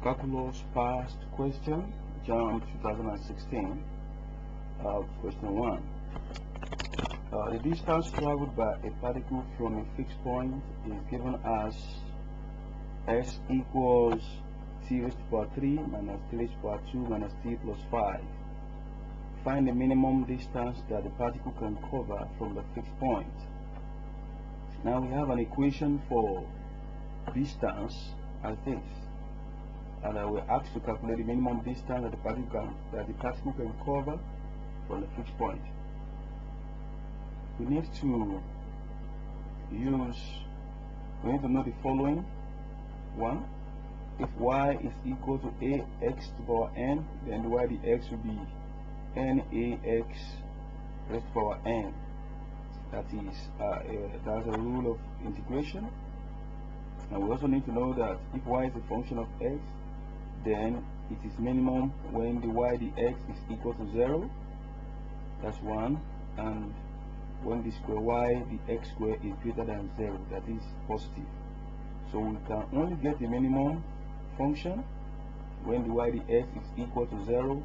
Calculus past question, JAMB 2016, question 1. The distance traveled by a particle from a fixed point is given as s equals t raised to the power 3 minus t raised to the power 2 minus t plus 5. Find the minimum distance that the particle can cover from the fixed point. Now we have an equation for distance as this, and we're asked to calculate the minimum distance that the particle can cover from the fixed point. We need to know the following. 1. If y is equal to ax to the power n, then the y dx will be nax raised to the power n. That is that's a rule of integration. And we also need to know that if y is a function of x, then it is minimum when the y dx is equal to 0. That's 1. And when the square y dx square is greater than 0, that is positive. So we can only get the minimum function when the y dx is equal to 0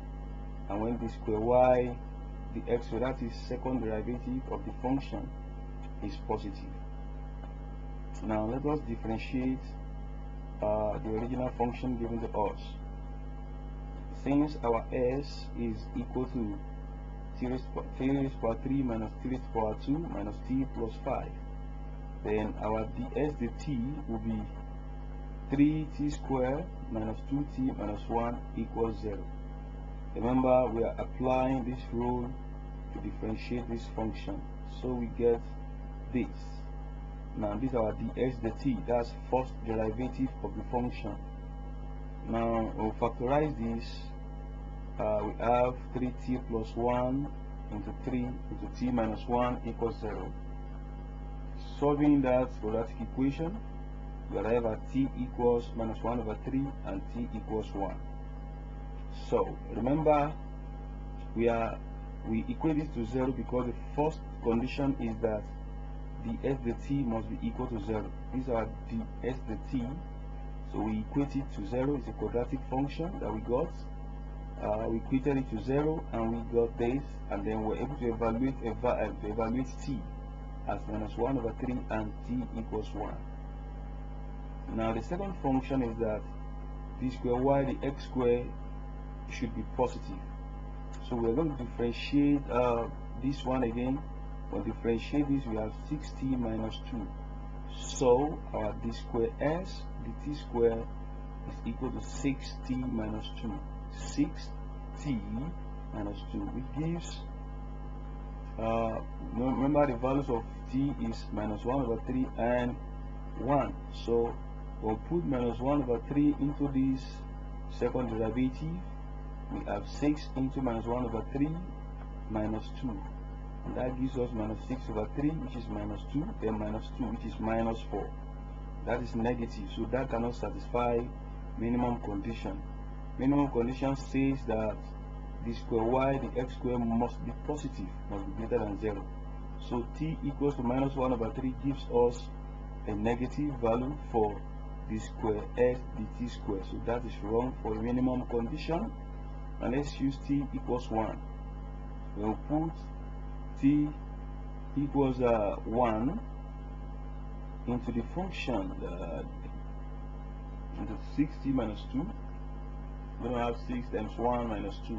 and when the square y dx, so that is second derivative of the function, is positive. Now let us differentiate the original function given to us. Since our s is equal to t raised to the power 3 minus t raised to the power 2 minus t plus 5, then our ds dt will be 3t squared minus 2t minus 1 equals 0. Remember, we are applying this rule to differentiate this function, so we get this. Now this is our ds dt, that's first derivative of the function. Now we'll factorize this. We have 3t plus 1 into 3 into t minus 1 equals 0. Solving that quadratic equation, we arrive at t equals minus 1 over 3 and t equals 1. So remember, we equate this to 0 because the first condition is that the s dt must be equal to 0. These are the s dt, so we equate it to 0. It's a quadratic function that we got. We equated it to 0 and we got this, and then we're able to evaluate t as minus 1 over 3 and t equals 1. Now the second function is that the square y the x square should be positive. So we're going to differentiate this one again. When differentiate this, we have 6t minus 2. So our d square s dt square is equal to 6t minus 2. 6t minus 2, which gives remember the values of t is minus 1 over 3 and 1. So we'll put minus 1 over 3 into this second derivative. We have 6 into minus 1 over 3 minus 2, and that gives us minus 6 over 3, which is minus 2, then minus 2, which is minus 4. That is negative, so that cannot satisfy minimum condition. Minimum condition says that the square y the x square must be positive, must be greater than 0. So t equals to minus 1 over 3 gives us a negative value for the square s dt square. So that is wrong for a minimum condition. And let's use t equals 1. We'll put t equals 1 into the function into 6t minus 2. We're going to have 6 times 1 minus 2,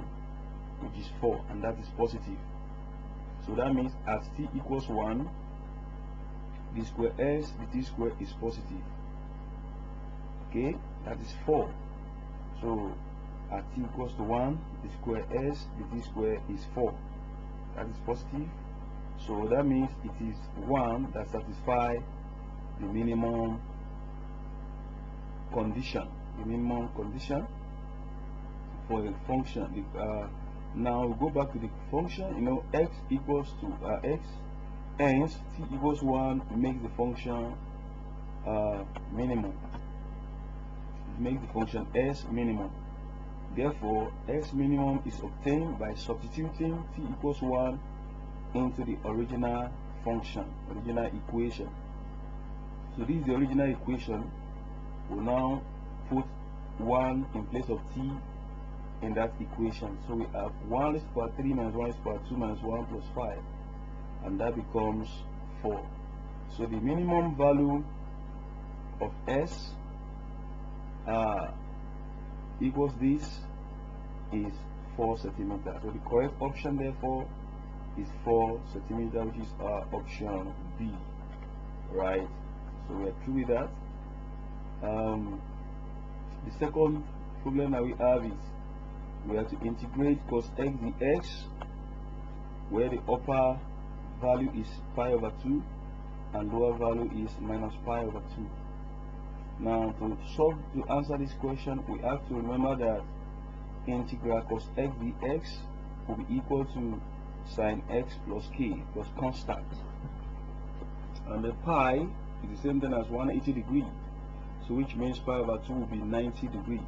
which is 4, and that is positive. So that means at t equals 1, the square s dt square is positive. Okay, that is 4. So at t equals to 1, the square s dt square is 4. That is positive. So that means it is 1 that satisfies the minimum condition. The minimum condition for a function. Now we go back to the function. X equals to x, hence t equals 1 makes the function minimum. It makes the function s minimum. Therefore, s minimum is obtained by substituting t equals 1 into the original function, original equation. So this is the original equation. We'll now put 1 in place of t in that equation. So we have 1 raised to the power 3 minus 1 raised to the power 2 minus 1 plus 5, and that becomes 4. So the minimum value of s equals this is 4 centimeters. So the correct option therefore is 4 centimeters, which is our option B. Right? So we are through with that. The second problem that we have is we have to integrate cos x dx, where the upper value is pi over 2 and lower value is minus pi over 2. Now to answer this question, we have to remember that integral cos x dx will be equal to sine x plus k plus constant, and the pi is the same thing as 180 degrees, so which means pi over 2 will be 90 degrees.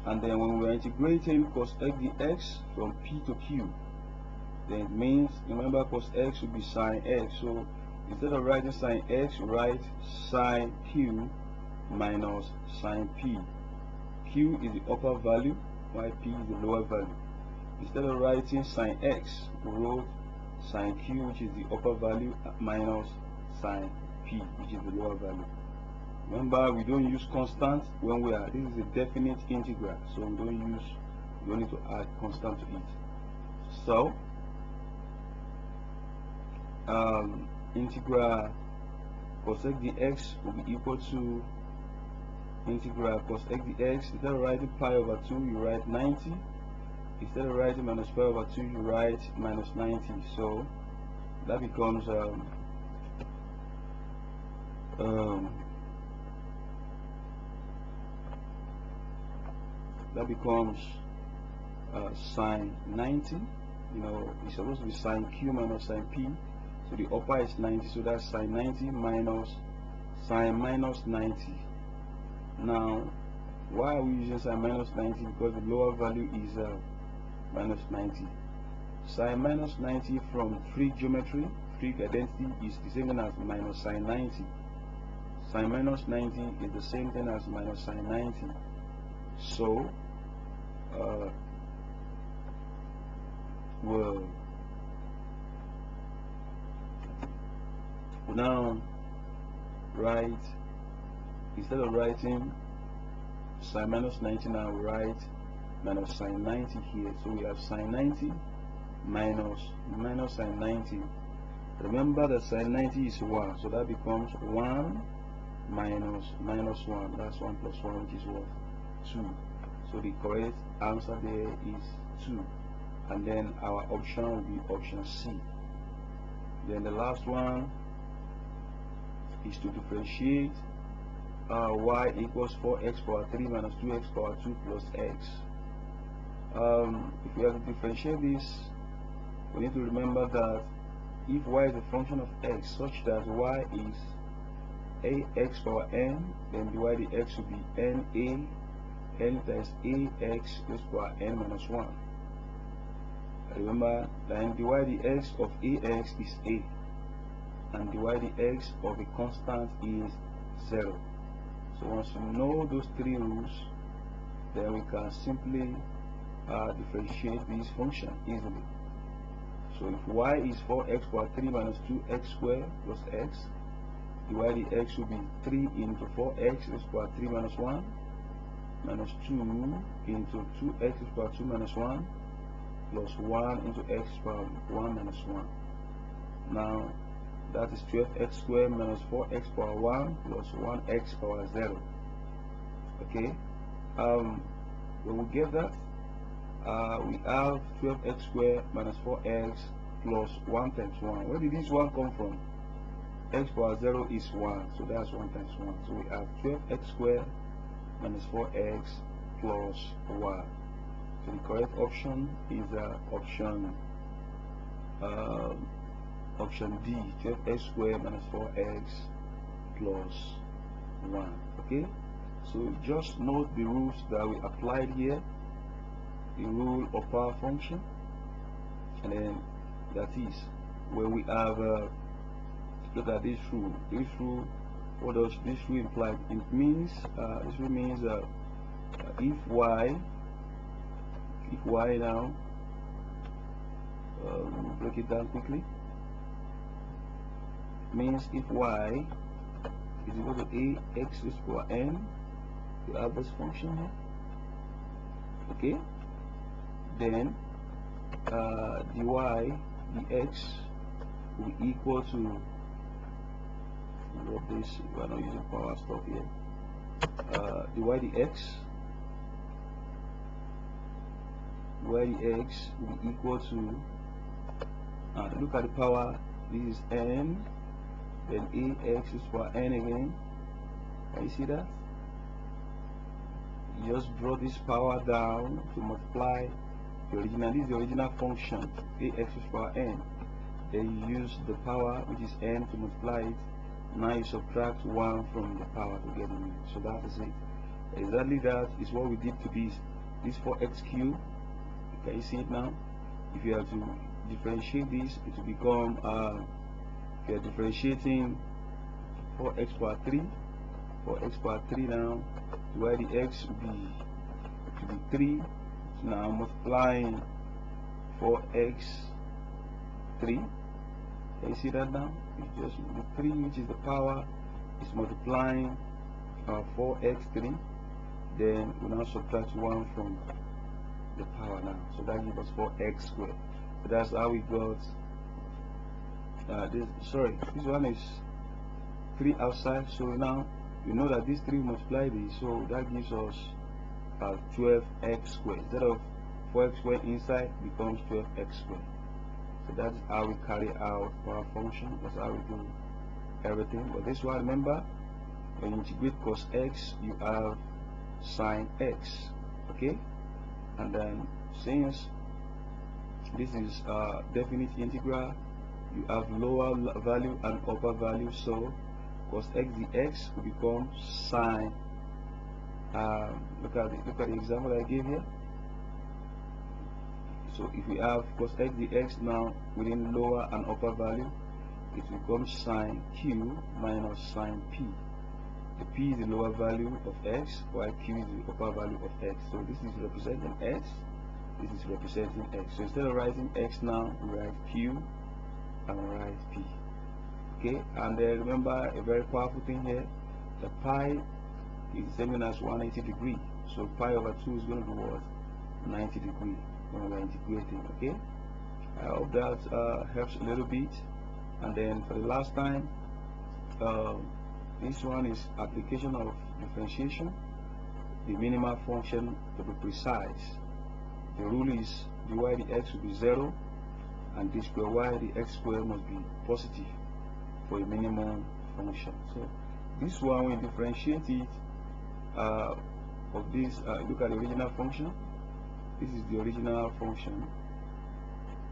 And then when we are integrating cos x dx from p to q, then it means, remember, cos x will be sine x. So instead of writing sine x, you write sine q minus sine p. Q is the upper value, while p is the lower value. Instead of writing sine x, we wrote sine q, which is the upper value, minus sine p, which is the lower value. Remember, we don't use constant when we are, this is a definite integral, so we don't need to add constant to it. So integral cos x dx will be equal to integral cos x dx. Instead of writing pi over 2, you write 90. Instead of writing minus pi over 2, you write minus 90. So that becomes sine 90. You know, it's supposed to be sine q minus sine p. So the upper is 90, so that's sine 90 minus sine minus 90. Now, why are we using sine minus 90? Because the lower value is minus 90. Sine minus 90 from trig geometry, trig identity, is the same thing as minus sine 90. Sine minus 90 is the same thing as minus sine 90. So we'll now write, instead of writing sine minus 90, now we write minus sine 90 here. So we have sine 90 minus sine 90. Remember that sine 90 is 1, so that becomes 1 minus 1. That's 1 plus 1, which is what? 2. So the correct answer there is 2. And then our option will be option C. Then the last one is to differentiate y equals 4x power 3 minus 2x power 2 plus x. If we have to differentiate this, we need to remember that if y is a function of x such that y is ax power n, then dy dx will be n times ax raised to power n minus 1. Remember, then dy dx of ax is a, and dy dx of a constant is 0. So once you know those three rules, then we can simply differentiate this function easily. So if y is 4x power 3 minus 2x squared plus x, dy dx will be 3 into 4x raised to power 3 minus 1 minus 2 into 2x raised to power 2 minus 1 plus 1 into x power 1 minus 1. Now that is 12x squared minus 4x power 1 plus 1x power 0. Okay, when we get that, we have 12x squared minus 4x plus 1 times 1. Where did this 1 come from? X power 0 is 1, so that's 1 times 1. So we have 12x squared minus 4x plus 1. So the correct option is option D, 12x squared minus 4x plus 1. Okay, so just note the rules that we applied here. The rule of power function, and then that is when we have look at this rule. This rule, what does this rule imply? It means this rule means if y now, break it down quickly, means if y is equal to ax to the power n, you have this function here, okay, then dy dx will be equal to what this, we are not using power stuff here, dy dx will be equal to, look at the power, this is n, then ax is for n again. Can you see that? You just brought this power down to multiply the original. This is the original function, ax is for n. Then you use the power, which is n, to multiply it. Now you subtract 1 from the power to get it. So that is it. Exactly that is what we did to this 4x cubed. Can you see it now? If you have to differentiate this, it will become, if you are differentiating 4x power 3 now, where the x will be 3. So now multiplying 4x 3. Can you see that now? It's just the 3, which is the power, is multiplying 4x3. Then we now subtract 1 from the power now. So that gives us 4x squared. So that's how we got this one is 3 outside. So now you know that this 3 multiply this, so that gives us 12x squared. Instead of 4x squared inside, becomes 12x squared. So that's how we carry out our function. That's how we do everything. But this one, remember, when you integrate cos x, you have sine x, okay? And then since this is definite integral, you have lower value and upper value, so cos x dx will become sine, look at the example I gave here. So if we have cos x dx now within lower and upper value, it becomes sine q minus sine p. The p is the lower value of x, while q is the upper value of x. So this is representing x, this is representing x. So instead of writing x now, we write q and we write p. Okay, and then remember a very powerful thing here, the pi is the same as 180 degrees. So pi over 2 is going to be what? 90 degrees when we're integrating. Okay, I hope that helps a little bit. And then for the last time, this one is application of differentiation, the minimal function to be precise. The rule is dy dx will be 0 and d square y dx square must be positive for a minimum function. So this one, when you differentiate it of this, look at the original function. This is the original function.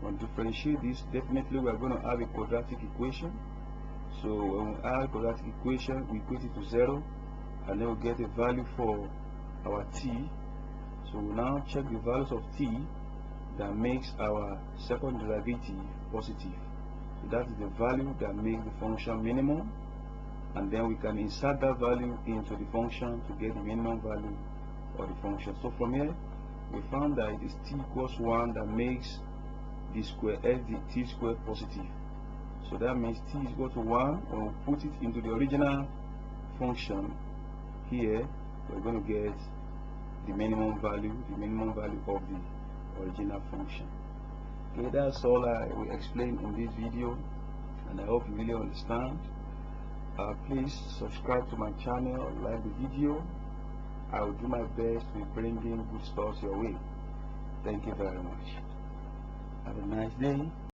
When we differentiate this, definitely we are going to have a quadratic equation. So when we add quadratic equation, we equate it to 0, and then we get a value for our t. So we now check the values of t that makes our second derivative positive. So that is the value that makes the function minimum, and then we can insert that value into the function to get the minimum value of the function. So from here, we found that it is t equals 1 that makes d square x t square positive. So that means t is equal to 1. When we put it into the original function here, we're going to get the minimum value of the original function. Okay, that's all I will explain in this video, and I hope you really understand. Please subscribe to my channel, like the video. I will do my best to bring in good stuff your way. Thank you very much. Have a nice day.